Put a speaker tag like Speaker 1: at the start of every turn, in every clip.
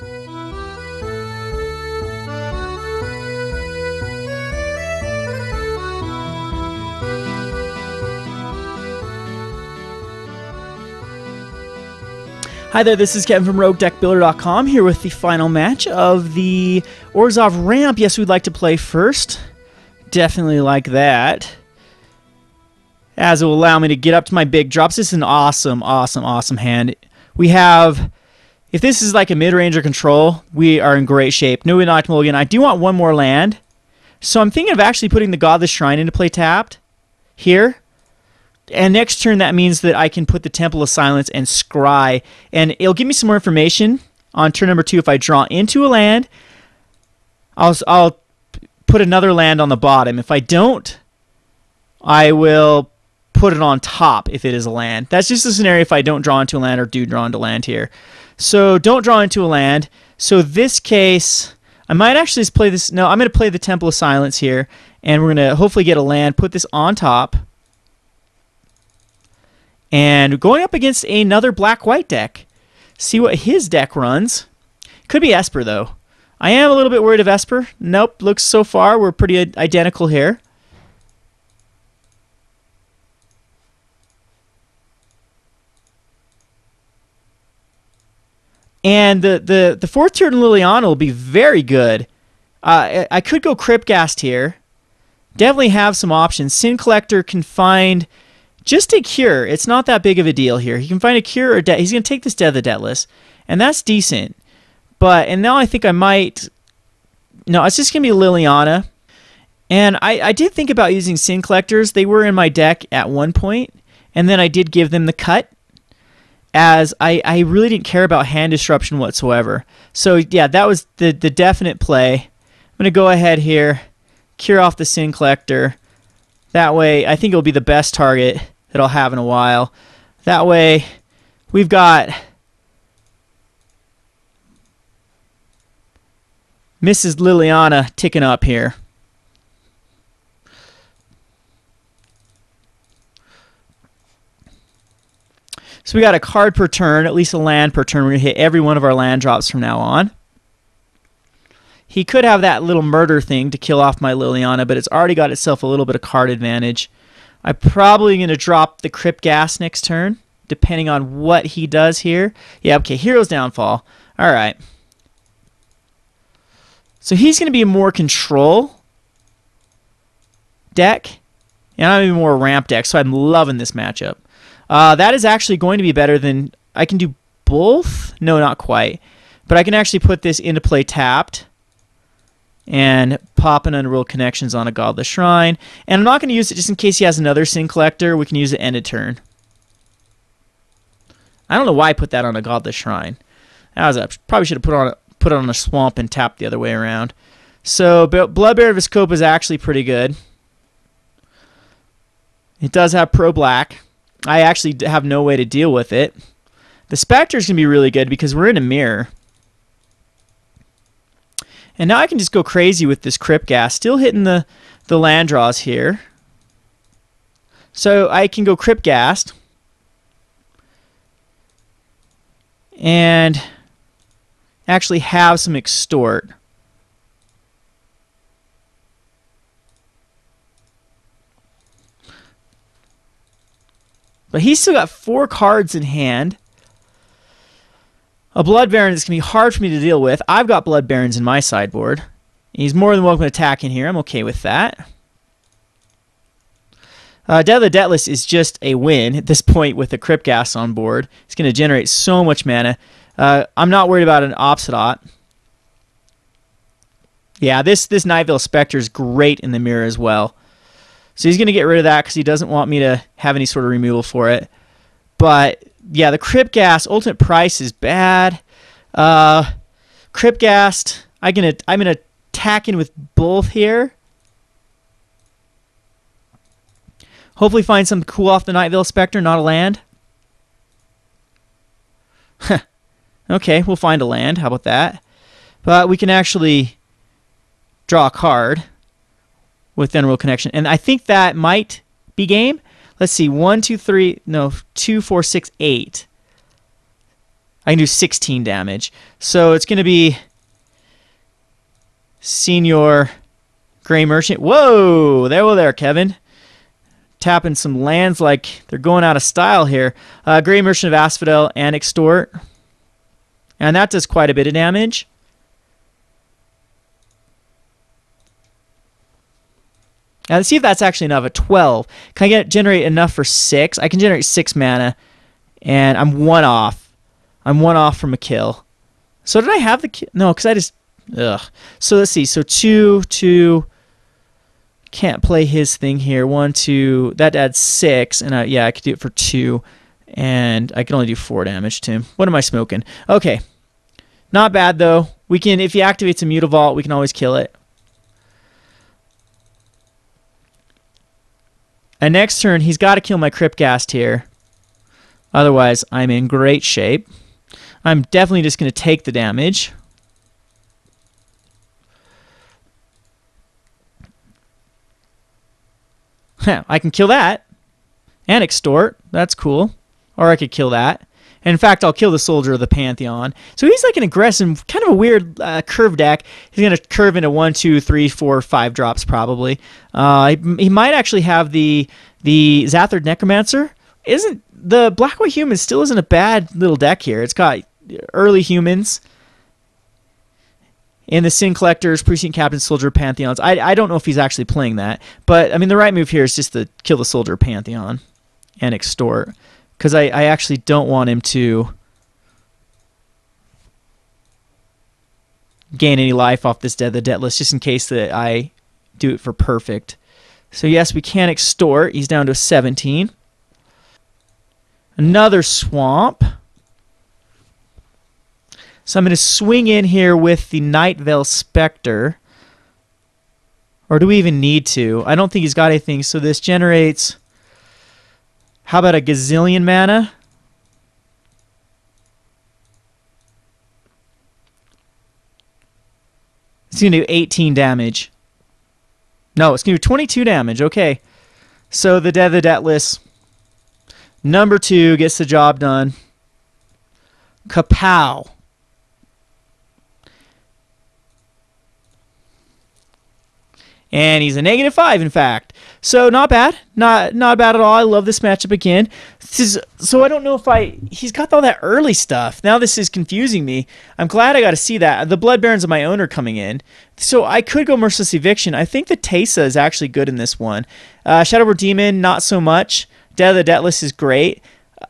Speaker 1: Hi there, this is Kevin from Roguedeckbuilder.com here with the final match of the Orzhov Ramp. Yes, we'd like to play first. Definitely like that. As it will allow me to get up to my big drops. This is an awesome, awesome, awesome hand. We have, if this is like a mid-ranger control, we are in great shape. No knocked mulligan. I do want one more land. So I'm thinking of actually putting the Godless Shrine into play tapped here. And next turn, that means that I can put the Temple of Silence and scry. And it'll give me some more information on turn number 2. If I draw into a land, I'll put another land on the bottom. If I don't, I will put it on top if it is a land. That's just a scenario if I don't draw into a land or do draw into land here. So don't draw into a land. So this case, I might actually just play this. No, I'm going to play the Temple of Silence here. And we're going to hopefully get a land, put this on top. And going up against another black-white deck. See what his deck runs. Could be Esper, though. I am a little bit worried of Esper. Nope, looks so far we're pretty identical here. And the fourth turn Liliana will be very good. I could go Cryptghast here. Definitely have some options. Sin Collector can find just a cure. It's not that big of a deal here. He can find a cure or debt. He's going to take this Death of the Deathless. And that's decent. And now I think I might... No, it's just going to be Liliana. And I did think about using Sin Collectors. They were in my deck at one point. And then I did give them the cut. As I really didn't care about hand disruption whatsoever. So yeah, that was the definite play. I'm going to go ahead here. Cure off the Sin Collector. That way, I think it'll be the best target that I'll have in a while. That way, we've got Mrs. Liliana ticking up here. So we got a card per turn, at least a land per turn. We're going to hit every one of our land drops from now on. He could have that little murder thing to kill off my Liliana, but it's already got itself a little bit of card advantage. I'm probably going to drop the Cryptghast next turn, depending on what he does here. Yeah, okay, Hero's Downfall. All right. So he's going to be a more control deck, and I'm even more ramp deck, so I'm loving this matchup. That is actually going to be better than... I can do both? No, not quite. But I can actually put this into play tapped and pop an Unreal Connections on a Godless Shrine. And I'm not going to use it just in case he has another Sin Collector. We can use it end of turn. I don't know why I put that on a Godless Shrine. Probably should have put it on a Swamp and tapped the other way around. So Bloodbearer Viscopa is actually pretty good. It does have Pro Black. I actually have no way to deal with it. The Spectre is going to be really good because we're in a mirror. And now I can just go crazy with this Cryptghast. Still hitting the land draws here. So I can go Cryptghast. And actually have some Extort. But he's still got 4 cards in hand. A Blood Baron is going to be hard for me to deal with. I've got Blood Barons in my sideboard. He's more than welcome to attack in here. I'm okay with that. Death of the Deathless is just a win at this point with the Cryptghast on board. It's going to generate so much mana. I'm not worried about an Obsidian. Yeah, this Night Veil Spectre is great in the mirror as well. So he's going to get rid of that because he doesn't want me to have any sort of removal for it. But yeah, the Cryptghast ultimate price is bad. Cryptghast, I'm gonna attack in with both here. Hopefully find something cool off the Night Veil Spectre, not a land. Okay, we'll find a land. How about that? But we can actually draw a card with Unreal Connection. And I think that might be game. Let's see. 1, 2, 3. No, 2, 4, 6, 8. I can do 16 damage. So it's going to be Senior Gray Merchant. Whoa! There, Kevin. Tapping some lands like they're going out of style here. Gray Merchant of Asphodel and Extort. And that does quite a bit of damage. Now let's see if that's actually enough. A 12. Can I generate enough for 6? I can generate 6 mana. And I'm 1 off. I'm 1 off from a kill. So did I have the kill? No, because I just... Ugh. So let's see. So 2, 2... Can't play his thing here. 1, 2... That adds 6. And yeah, I could do it for 2. And I can only do 4 damage to him. What am I smoking? Okay. Not bad, though. We can... If he activates a Mutavault, we can always kill it. And next turn, he's got to kill my Cryptghast here. Otherwise, I'm in great shape. I'm definitely just going to take the damage. I can kill that. And Extort. That's cool. Or I could kill that. And in fact, I'll kill the Soldier of the Pantheon. So he's like an aggressive, kind of a weird curve deck. He's going to curve into 1, 2, 3, 4, 5 drops probably. He might actually have the Zathard Necromancer. Isn't the Black-White Human still isn't a bad little deck here. It's got early humans and the Sin Collectors, Precinct Captain, Soldier, Pantheons. I don't know if he's actually playing that. But, I mean, the right move here is just to kill the Soldier Pantheon and Extort. Because I actually don't want him to gain any life off this Dead the Deathless, just in case that I do it for perfect. So yes, we can Extort. He's down to a 17. Another Swamp. So I'm going to swing in here with the Nightveil Spectre. Or do we even need to? I don't think he's got anything, so this generates... How about a gazillion mana? It's going to do 18 damage. No, it's going to do 22 damage. Okay. So the Dead the Deathless, number 2, gets the job done. Kapow. And he's a -5, in fact. So not bad. Not bad at all. I love this matchup again. So I don't know if he's got all that early stuff. Now this is confusing me. I'm glad I got to see that. The Blood Barons of my own are coming in. So I could go Merciless Eviction. I think the Teysa is actually good in this one. Shadowboard Demon, not so much. Dead of the Deathless is great.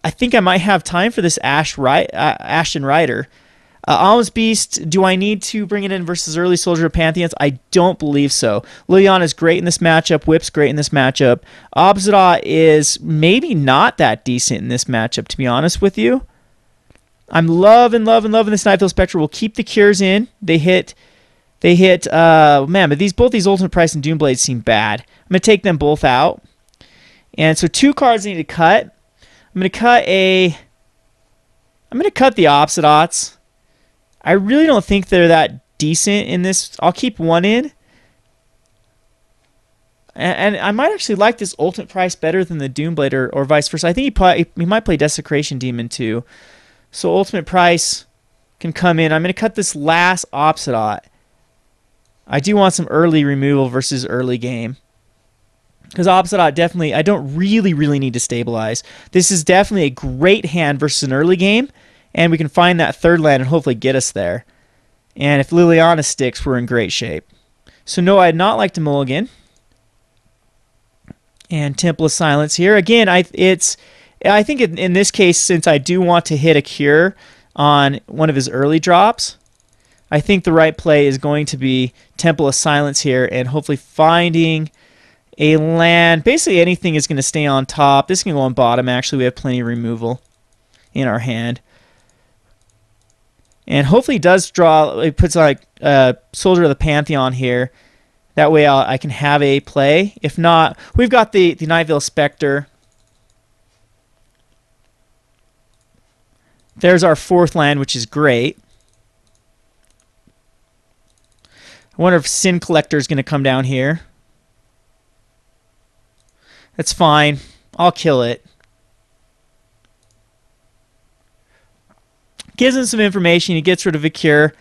Speaker 1: I think I might have time for this Ashton Rider. Alms Beast, do I need to bring it in versus early Soldier of Pantheons? I don't believe so. Liliana is great in this matchup. Whip's great in this matchup. Obsidian is maybe not that decent in this matchup, to be honest with you. I'm loving this Nightveil Spectre. We'll keep the cures in. They hit, man, but both these Ultimate Price and Doomblades seem bad. I'm going to take them both out. And so 2 cards I need to cut. I'm going to cut the Obsidots. I really don't think they're that decent in this. I'll keep 1 in. And I might actually like this Ultimate Price better than the Doomblade or vice versa. I think he might play Desecration Demon too. So Ultimate Price can come in. I'm going to cut this last Obsidot. I do want some early removal versus early game. Because Obsidot definitely, I don't really need to stabilize. This is definitely a great hand versus an early game. And we can find that 3rd land and hopefully get us there. And if Liliana sticks, we're in great shape. So no, I'd not like to mulligan. And Temple of Silence here. Again, I think in this case, since I do want to hit a cure on one of his early drops, I think the right play is going to be Temple of Silence here and hopefully finding a land. Basically anything is going to stay on top. This can go on bottom. Actually, we have plenty of removal in our hand. And hopefully he does draw, it puts like Soldier of the Pantheon here. That way I can have a play. If not, we've got the Nightveil Spectre. There's our 4th land, which is great. I wonder if Sin Collector is going to come down here. That's fine. I'll kill it. Gives him some information. He gets rid of a cure.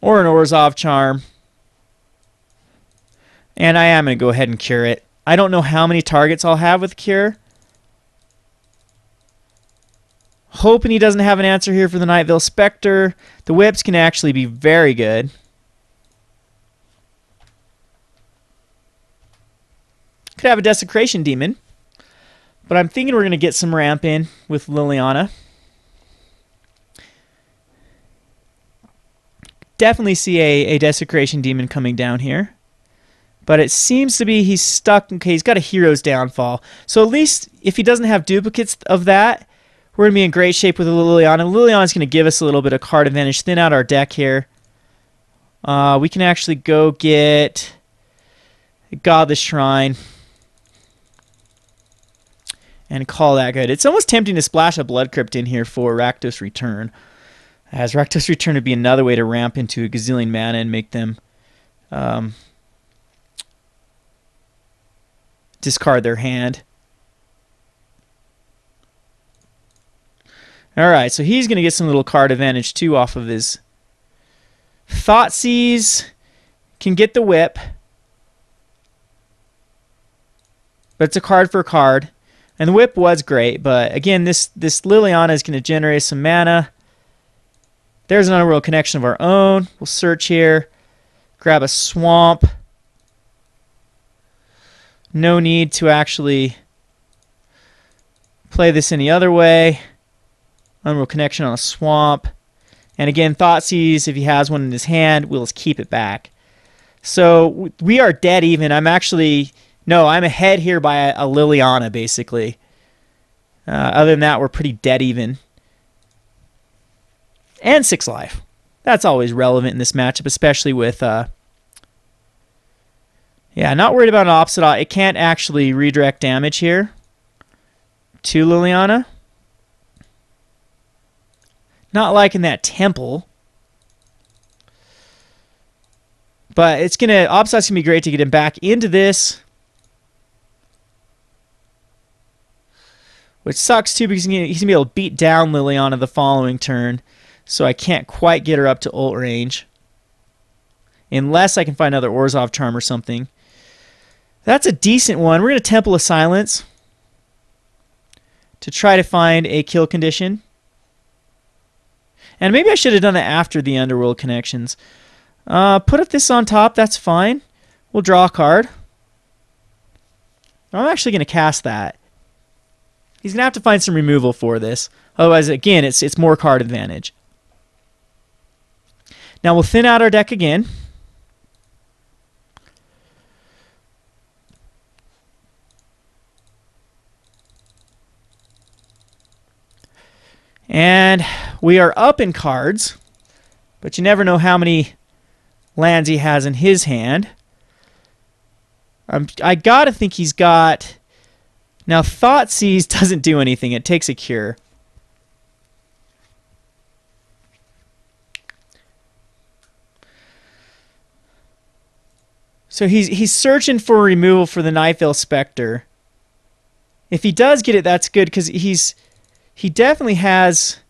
Speaker 1: Or an Orzhov charm. And I am going to go ahead and cure it. I don't know how many targets I'll have with cure. Hoping he doesn't have an answer here for the Night Veil Spectre. The whips can actually be very good. Could have a Desecration Demon. But I'm thinking we're going to get some ramp in with Liliana. Definitely see a Desecration Demon coming down here. But it seems to be he's stuck. Okay, he's got a Hero's Downfall. So at least if he doesn't have duplicates of that, we're going to be in great shape with Liliana. Liliana's going to give us a little bit of card advantage. Thin out our deck here. We can actually go get Godless Shrine. And call that good. It's almost tempting to splash a Blood Crypt in here for Rakdos Return. As Rakdos Return would be another way to ramp into a gazillion mana and make them discard their hand. Alright, so he's going to get some little card advantage too off of his Thoughtseize. Can get the whip. But it's a card for a card. And the whip was great, but again, this Liliana is going to generate some mana. There's an Underworld connection of our own. We'll search here. Grab a swamp. No need to actually play this any other way. Underworld connection on a swamp. And again, Thoughtseize, if he has one in his hand, we'll just keep it back. So we are dead even. I'm actually... No, I'm ahead here by a Liliana, basically. Other than that, we're pretty dead even. And 6 life. That's always relevant in this matchup, especially with... yeah, not worried about an opposite. It can't actually redirect damage here to Liliana. Not liking that temple. But it's going to... Obsidian's going to be great to get him back into this. Which sucks too because he's going to be able to beat down Liliana the following turn. So I can't quite get her up to ult range. Unless I can find another Orzhov charm or something. That's a decent one. We're going to Temple of Silence. To try to find a kill condition. And maybe I should have done that after the Underworld connections. Put up this on top. That's fine. We'll draw a card. I'm actually going to cast that. He's going to have to find some removal for this. Otherwise, again, it's more card advantage. Now we'll thin out our deck again. And we are up in cards. But you never know how many lands he has in his hand. I got to think he's got... Now, Thoughtseize doesn't do anything. It takes a cure. So he's searching for removal for the Night Veil Spectre. If he does get it, that's good, because he definitely has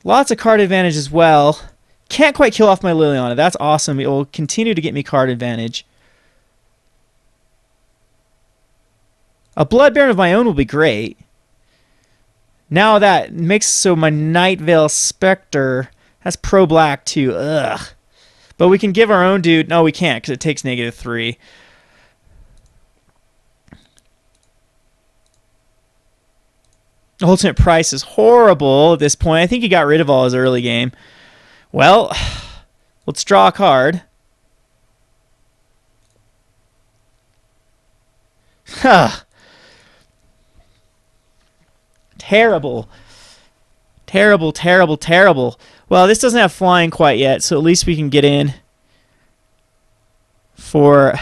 Speaker 1: lots of card advantage as well. Can't quite kill off my Liliana. That's awesome. It will continue to get me card advantage. A Blood Baron of my own will be great. Now that makes so my Night Veil Spectre has pro black too. Ugh. But we can give our own dude... No, we can't because it takes -3. Ultimate Price is horrible at this point. I think he got rid of all his early game. Well, let's draw a card. Huh. Terrible. Terrible, terrible, terrible. Well, this doesn't have flying quite yet, so at least we can get in for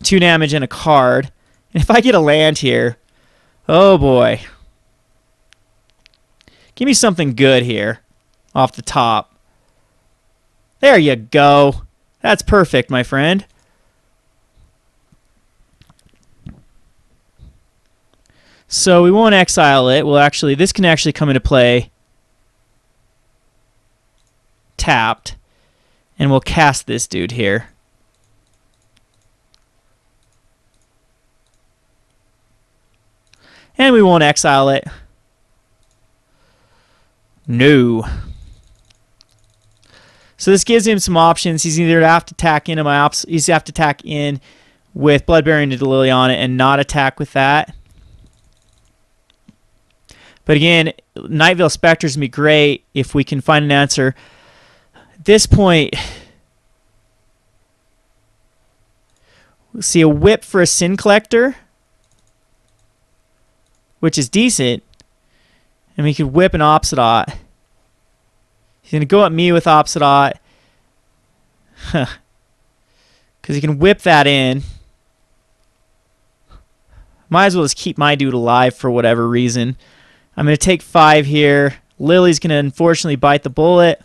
Speaker 1: 2 damage and a card. And if I get a land here, oh boy. Give me something good here off the top. There you go. That's perfect, my friend. So we won't exile it. Well, actually, this can actually come into play tapped. And we'll cast this dude here. And we won't exile it. No. So this gives him some options. He's either have to attack into my ops. He's have to attack in with Bloodbearing Delilium on it and not attack with that. But again, Nightveil Spectre's gonna be great if we can find an answer. At this point, we'll see a whip for a Sin Collector, which is decent. And we could whip an Obsidot. He's going to go at me with Obsidot. Because he can whip that in. Might as well just keep my dude alive for whatever reason. I'm going to take 5 here. Lily's going to unfortunately bite the bullet.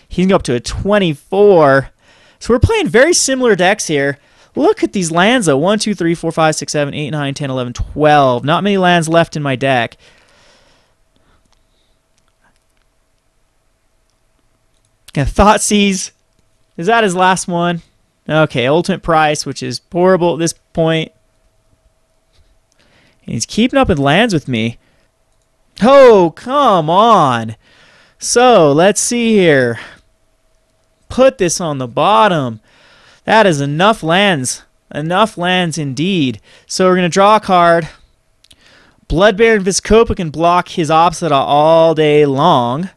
Speaker 1: He's going to go up to a 24. So we're playing very similar decks here. Look at these lands though. 1, 2, 3, 4, 5, 6, 7, 8, 9, 10, 11, 12. Not many lands left in my deck. And Thoughtseize. Is that his last one? Okay, Ultimate Price, which is horrible at this point. And he's keeping up with lands with me. Oh, come on. So, let's see here. Put this on the bottom. That is enough lands. Enough lands indeed. So we're going to draw a card. Bloodbearing Viscopa can block his Obsidian all day long.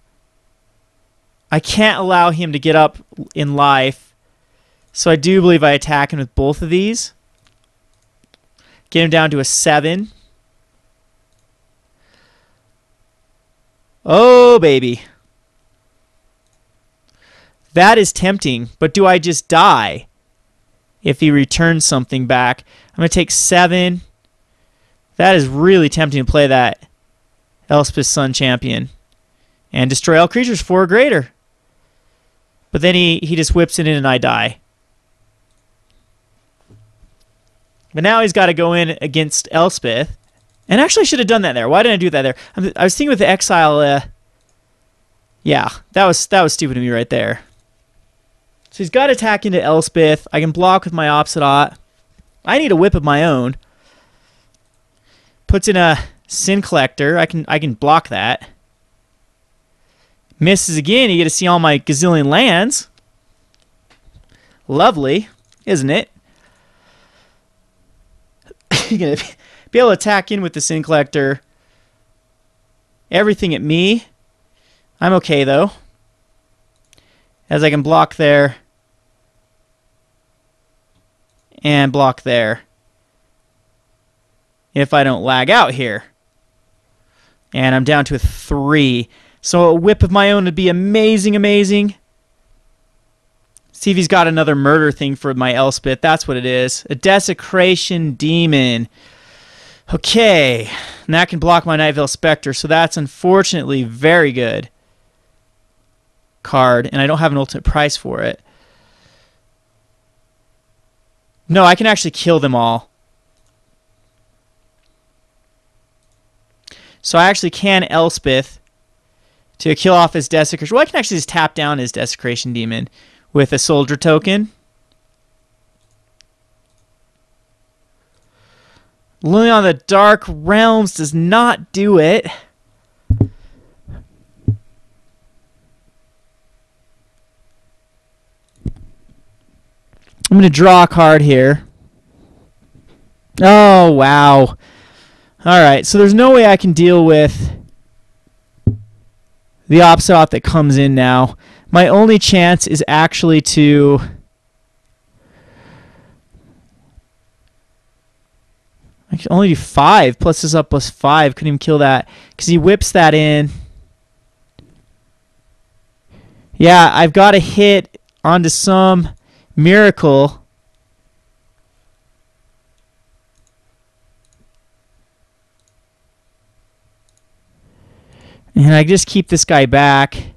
Speaker 1: I can't allow him to get up in life. So I do believe I attack him with both of these. Get him down to a 7. Oh, baby. That is tempting, but do I just die if he returns something back? I'm going to take 7. That is really tempting to play that Elspeth Sun Champion. And destroy all creatures 4 or greater. But then he just whips it in and I die. But now he's got to go in against Elspeth. And actually I should have done that there. Why didn't I do that there? I was thinking with the exile. Yeah, that was stupid of me right there. So he's got to attack into Elspeth. I can block with my Obsidot. I need a whip of my own. Puts in a Sin Collector. I can block that. Misses again. You get to see all my gazillion lands. Lovely, isn't it? You're going to be able to attack in with the Sin Collector. Everything at me. I'm okay, though. As I can block there. And block there. If I don't lag out here. And I'm down to a 3. So a whip of my own would be amazing, amazing. See if he's got another murder thing for my Elspeth. That's what it is. A Desecration Demon. Okay. And that can block my Nightveil Spectre. So that's unfortunately very good card. And I don't have an ultimate price for it. No, I can actually kill them all. So I actually can Elspeth to kill off his Desecration. Well, I can actually just tap down his Desecration Demon with a Soldier token. Lily on the Dark Realms does not do it. I'm going to draw a card here. Oh, wow. Alright, so there's no way I can deal with the Obsidot that comes in now. My only chance is actually to... I can only do 5. Plus this up plus 5. Couldn't even kill that. Because he whips that in. Yeah, I've got to hit onto some miracle. And I just keep this guy back.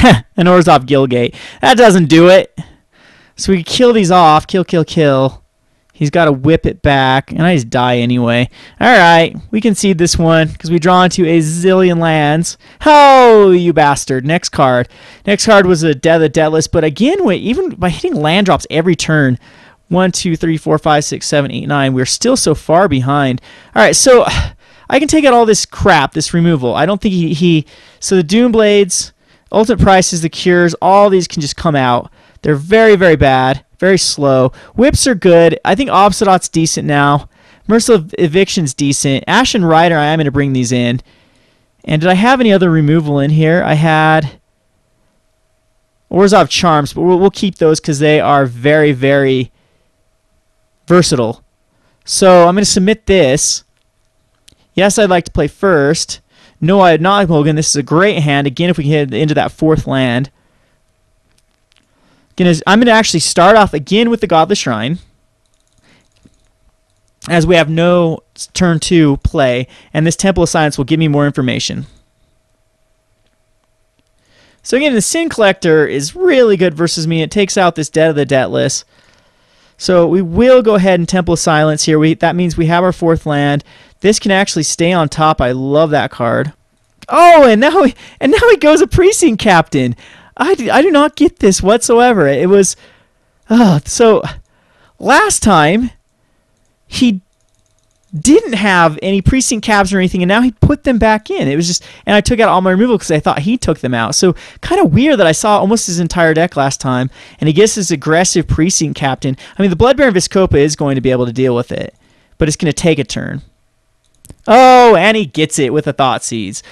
Speaker 1: An Orzhov Gilgate. That doesn't do it. So we kill these off. Kill, kill, kill. He's got to whip it back, and I just die anyway. All right, we concede this one because we draw into a zillion lands. Oh, you bastard. Next card. Next card was a Death of the Deathless, but again, even by hitting land drops every turn, 1, 2, 3, 4, 5, 6, 7, 8, 9, we're still so far behind. All right, so I can take out all this crap, this removal. I don't think he so the Doom Blades, Ultimate Prices, the Cures, all these can just come out. They're very, very bad. Very slow. Whips are good. I think Obsidian's decent now. Merciless Eviction's decent. Ashen Rider, I am going to bring these in. And did I have any other removal in here? I had Orzhov Charms, but we'll keep those because they are very, very versatile. So I'm going to submit this. Yes, I'd like to play first. No, I had not, Hogan. This is a great hand. Again, if we can hit into that fourth land. I'm going to actually start off again with the Godless Shrine, as we have no turn 2 play, and this Temple of Silence will give me more information. So again, the Sin Collector is really good versus me. It takes out this Death of the Deathless. So we will go ahead and Temple of Silence here. That means we have our fourth land. This can actually stay on top. I love that card. Oh, and now he goes a Precinct Captain. I do not get this whatsoever. It was so last time he didn't have any Precinct Cabs or anything, and now he put them back in. It was just, and I took out all my removal because I thought he took them out. So kind of weird that I saw almost his entire deck last time, and he gets this aggressive Precinct Captain. I mean, the Blood Baron Viscopa is going to be able to deal with it, but it's going to take a turn. Oh, and he gets it with the Thoughtseize.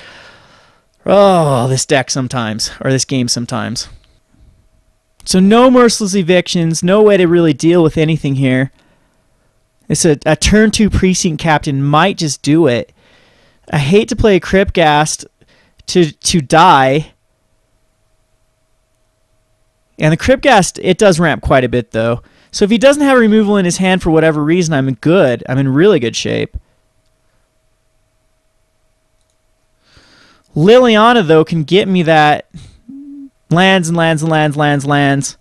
Speaker 1: Oh, this deck sometimes, or this game sometimes. So no Merciless Evictions, no way to really deal with anything here. It's a turn 2 Precinct Captain might just do it. I hate to play a Cryptghast to die. And the Cryptghast, it does ramp quite a bit though. So if he doesn't have removal in his hand for whatever reason, I'm good. I'm in really good shape. Liliana, though, can get me that lands and lands and lands, lands, lands.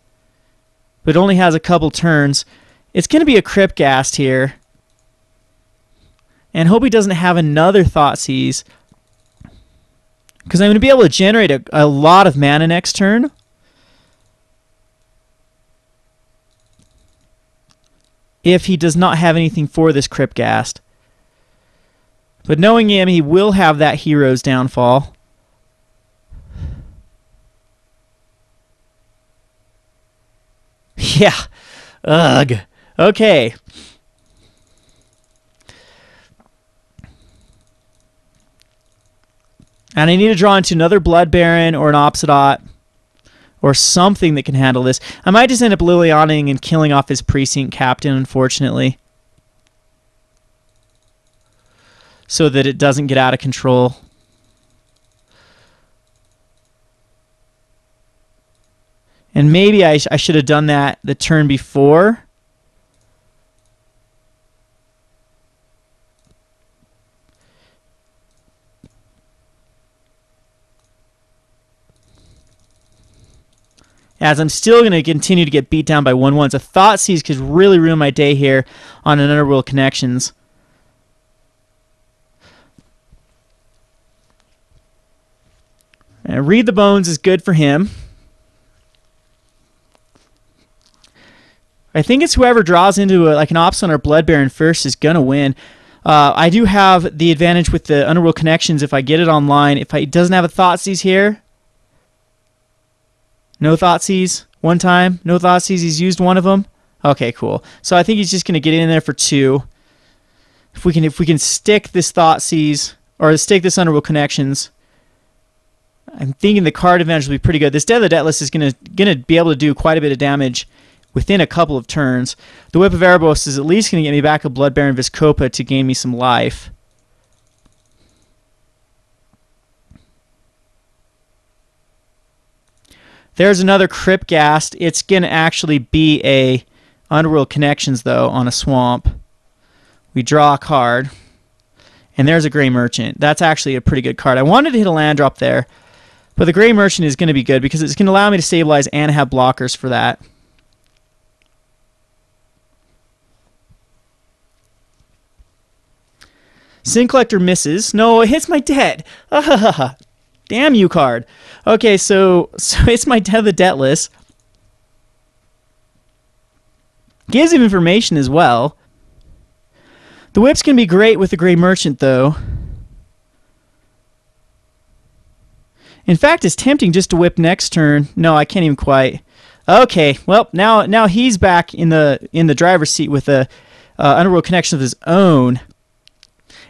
Speaker 1: But only has a couple turns. It's going to be a Cryptghast here. And hope he doesn't have another Thoughtseize. Because I'm going to be able to generate a lot of mana next turn. If he does not have anything for this Cryptghast. But knowing him, he will have that Hero's Downfall. Yeah. Ugh. Okay. And I need to draw into another Blood Baron or an Obsidian or something that can handle this. I might just end up Lilianaing and killing off his Precinct Captain, unfortunately. So that it doesn't get out of control. And maybe I should have done that the turn before. As I'm still going to continue to get beat down by 1/1s. A Thoughtseize could really ruin my day here on an Underworld Connections. And Read the Bones is good for him. I think it's whoever draws into like an Obsidian or Blood Baron first is going to win. I do have the advantage with the Underworld Connections if I get it online. If it doesn't have a Thoughtseize here, no Thoughtseize one time, no Thoughtseize, he's used one of them. Okay, cool. So I think he's just going to get in there for 2. If we can stick this Thoughtseize or stick this Underworld Connections, I'm thinking the card advantage will be pretty good. This Death of the Deathless is gonna be able to do quite a bit of damage within a couple of turns. The Whip of Erebos is at least going to get me back a Blood Baron Viscopa to gain me some life. There's another Cryptghast. It's going to actually be a Underworld Connections, though, on a swamp. We draw a card. And there's a Grey Merchant. That's actually a pretty good card. I wanted to hit a land drop there, But the Gray Merchant is going to be good because it's going to allow me to stabilize and have blockers for that. Sin Collector misses. No, it hits my debt. Damn you, card. Okay, so it's my Debt of the Debtless. Gives him information as well. The whip's going to be great with the Gray Merchant, though. In fact, it's tempting just to whip next turn. No, I can't even quite. Okay, well, now he's back in the driver's seat with a Underworld connection of his own.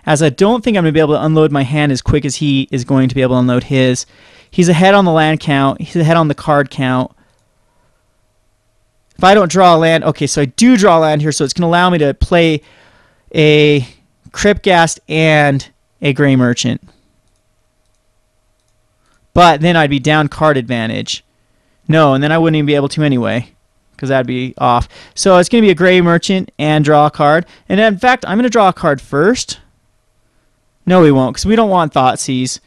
Speaker 1: As I don't think I'm going to be able to unload my hand as quick as he is going to be able to unload his. He's ahead on the land count. He's ahead on the card count. If I don't draw a land... Okay, so I do draw a land here, so it's going to allow me to play a Cryptghast and a Gray Merchant. But then I'd be down card advantage. No, and then I wouldn't even be able to anyway, because that'd be off. So it's going to be a Gray Merchant and draw a card. And in fact, I'm going to draw a card first. No, we won't, because we don't want Thoughtseize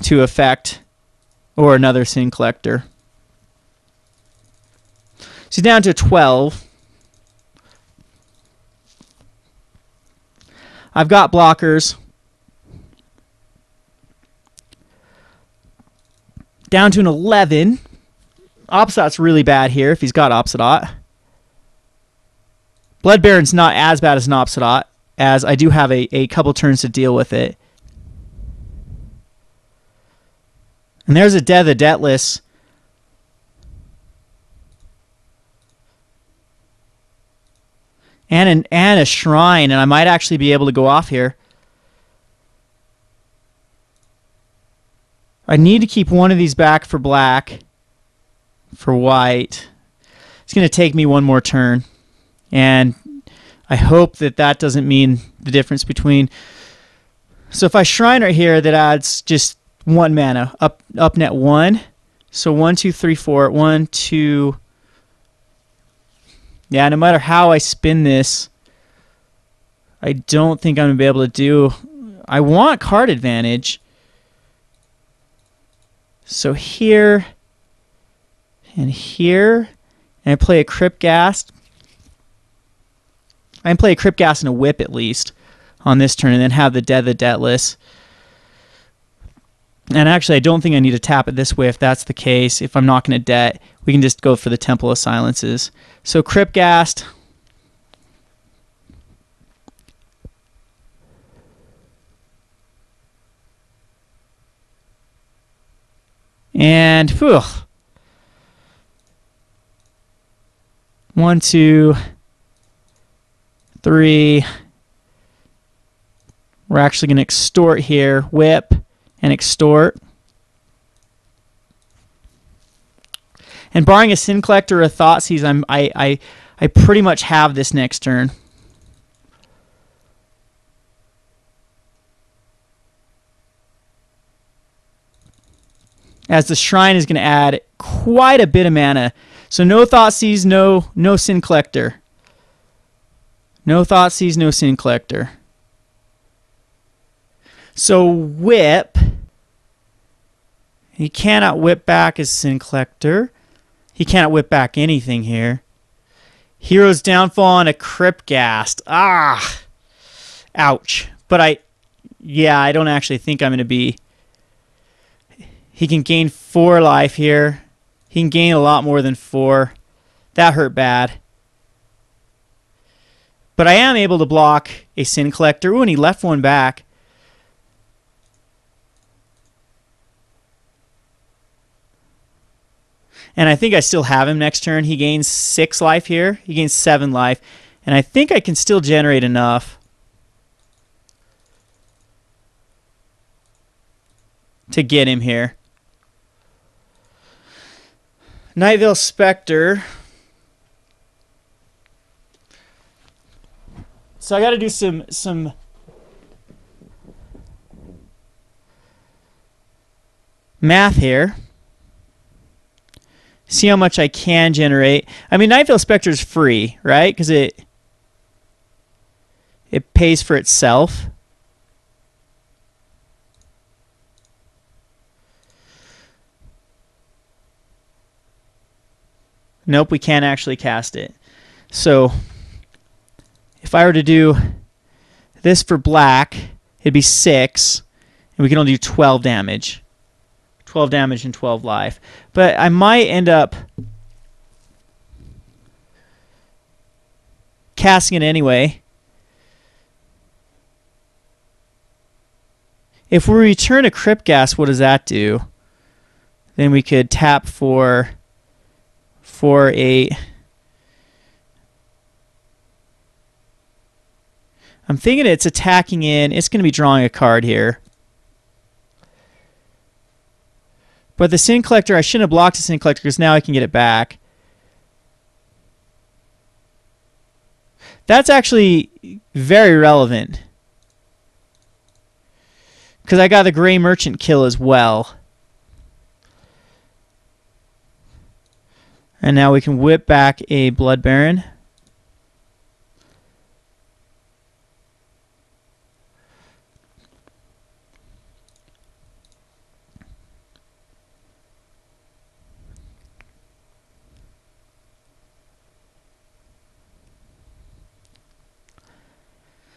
Speaker 1: to affect or another Sin Collector. So down to 12. I've got blockers. Down to an 11. Opposite's really bad here if he's got Opposite. Blood Baron's not as bad as an Opposite, as I do have a couple turns to deal with it. And there's a Debt of the Debtless. And a Shrine, and I might actually be able to go off here. I need to keep one of these back for black. For white. It's going to take me one more turn. And I hope that that doesn't mean the difference between... So if I Shrine right here, that adds just 1 mana. Up net 1. So 1, 2, 3, 4. 1, 2... Yeah, no matter how I spin this, I don't think I'm going to be able to do... I want card advantage. So here and here, and I play a Cryptghast. I can play a Cryptghast and a Whip at least on this turn, and then have the Debt of the Debtless. And actually, I don't think I need to tap it this way if that's the case. If I'm not going to debt, we can just go for the Temple of Silences. So Cryptghast. And, whew. 1, 2, 3. We're actually going to extort here. Whip and extort. And barring a Sin Collector or a Thoughtseize, I pretty much have this next turn. As the Shrine is going to add quite a bit of mana. So no Thoughtseize, no Sin Collector. No Thoughtseize, no Sin Collector. So Whip. He cannot whip back his Sin Collector. He cannot whip back anything here. Hero's Downfall and a Cryptghast. Ah! Ouch. But I don't actually think I'm going to be... He can gain 4 life here. He can gain a lot more than 4. That hurt bad. But I am able to block a Sin Collector. Ooh, and he left one back. And I think I still have him next turn. He gains 6 life here. He gains 7 life. And I think I can still generate enough to get him here. Nightvale Spectre. So I got to do some math here. See how much I can generate. I mean, Nightvale Spectre is free, right? Because it pays for itself. Nope, we can't actually cast it. So if I were to do this for black, it'd be 6, and we can only do 12 damage. 12 damage and 12 life. But I might end up casting it anyway. If we return a Crypt Gas, what does that do? Then we could tap for 4/8. I'm thinking it's attacking in. It's going to be drawing a card here. But the Sin Collector, I shouldn't have blocked the Sin Collector because now I can get it back. That's actually very relevant, because I got the Gray Merchant kill as well. And now we can whip back a Blood Baron.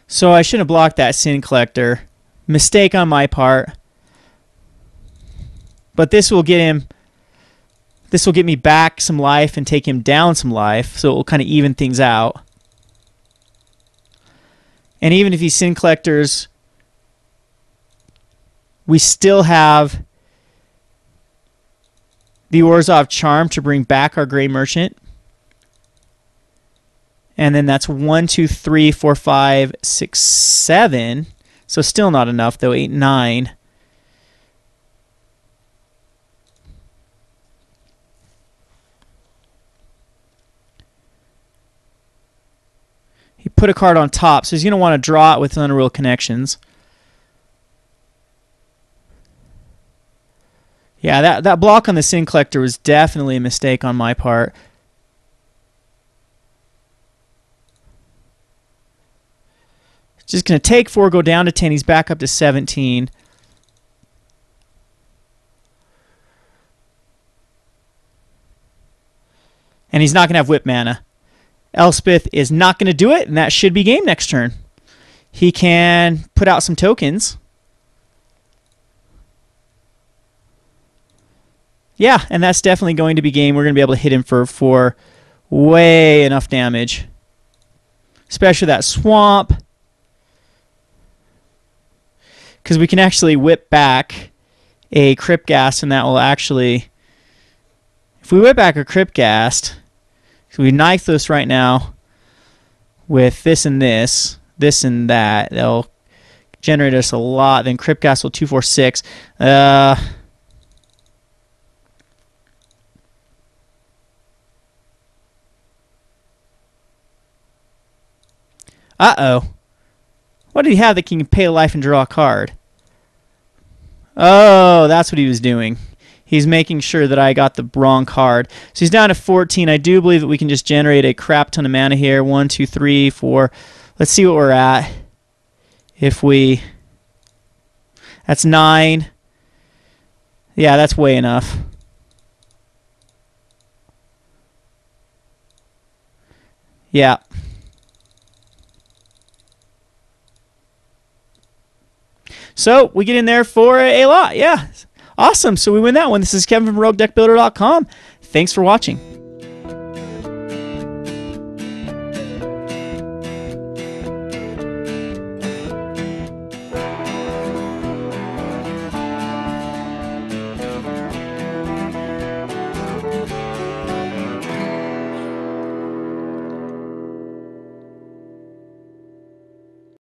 Speaker 1: So I shouldn't have blocked that Sin Collector. Mistake on my part. But this will get him... This will get me back some life and take him down some life, so it will kind of even things out. And even if he Sin Collectors, we still have the Orzhov Charm to bring back our Gray Merchant. And then that's 1, 2, 3, 4, 5, 6, 7. So still not enough, though. 8, 9. He put a card on top, so he's going to want to draw it with Unreal Connections. Yeah, that block on the Sin Collector was definitely a mistake on my part. Just going to take 4, go down to 10. He's back up to 17. And he's not going to have whip mana. Elspeth is not going to do it, and that should be game next turn. He can put out some tokens. Yeah, and that's definitely going to be game. We're going to be able to hit him for way enough damage. Especially that swamp. Because we can actually whip back a Crypt Gas, and that will actually... If we whip back a Crypt Gas, so we knife this right now with this and this and that, they'll generate us a lot. Then Crypt Gas will 2, 4, 6. Uh-oh. What did he have that can pay a life and draw a card? Oh, that's what he was doing. He's making sure that I got the wrong card. So he's down to 14. I do believe that we can just generate a crap ton of mana here. 1, 2, 3, 4. Let's see what we're at. If we... That's 9. Yeah, that's way enough. Yeah. So we get in there for a lot. Yeah. Awesome. So we win that one. This is Kevin from Roguedeckbuilder.com. Thanks for watching.